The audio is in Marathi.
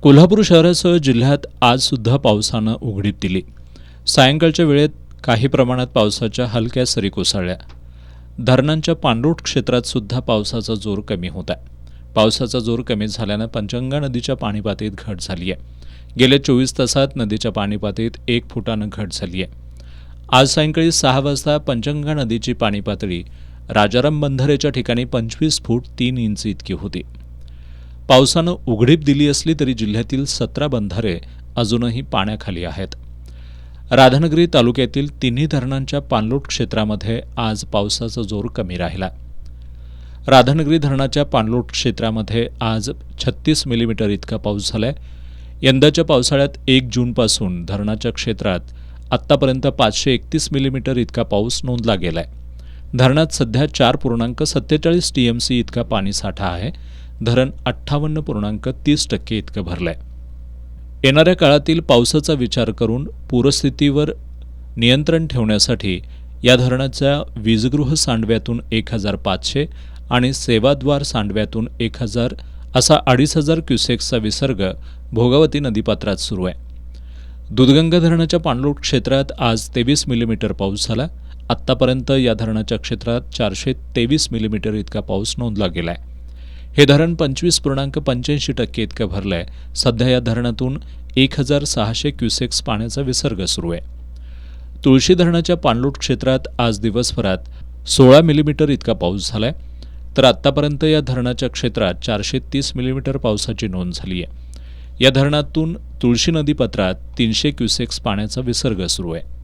कोल्हापूर शहरासह जिल्ह्यात आज सुद्धा पावसानं उघडीप दिली। सायंकाळच्या वेळेत काही प्रमाणात पावसाच्या हलक्या सरी कोसळल्या। धरणांच्या पाणलोट क्षेत्रात सुद्धा पावसाचा जोर कमी होता। पावसाचा जोर कमी झाल्यानं पंचगंगा नदीच्या पाणीपातळीत घट झाली आहे। गेल्या 24 तासात नदीच्या पाणीपातळीत 1 फुटानं घट झाली आहे। आज सायंकाळी 6 वाजता पंचगंगा नदीची पाणीपातळी राजाराम बंधारेच्या ठिकाणी 25 फूट 3 इंच इतकी होती। पावसानं उघडीप दिली असली तरी जिल्ह्यातील 17 बंधारे अजूनही पाण्याखाली आहेत। राधानगरी तालुक्यातील तिन्ही धरणांच्या पाणलोट क्षेत्रामध्ये आज पावसाचा जोर कमी राहिला। राधानगरी धरणाच्या पाणलोट क्षेत्रामध्ये आज 36 मिलीमीटर इतका पाऊस झालाय। यंदाच्या पावसाळ्यात 1 जूनपासून धरणाच्या क्षेत्रात आत्तापर्यंत 531 मिलीमीटर इतका पाऊस नोंदला गेलाय। धरणात सध्या 4.47 टीएमसी इतका पाणीसाठा आहे। धरण 58.30% इतकं भरलंय। येणाऱ्या काळातील पावसाचा विचार करून पूरस्थितीवर नियंत्रण ठेवण्यासाठी या धरणाच्या वीजगृह सांडव्यातून 1500 आणि सेवाद्वार सांडव्यातून 1000 असा 2500 क्युसेक्सचा विसर्ग भोगावती नदीपात्रात सुरू आहे। दूधगंगा धरणाच्या पाणलोट क्षेत्रात आज 23 मिलीमीटर पाऊस झाला। आत्तापर्यंत या धरणाच्या क्षेत्रात 423 मिलीमीटर इतका पाऊस नोंदला गेलाय। हे धरण 25.85% इतकं भरलंय। सध्या या धरणातून 1600 क्युसेक्स पाण्याचा विसर्ग सुरू आहे। तुळशी धरणाच्या पाणलोट क्षेत्रात आज दिवसभरात 16 मिलीमीटर इतका पाऊस झालाय, तर आत्तापर्यंत या धरणाच्या क्षेत्रात 430 मिलीमीटर पावसाची नोंद झाली आहे। या धरणातून तुळशी नदीपात्रात 300 क्युसेक्स पाण्याचा विसर्ग सुरू आहे।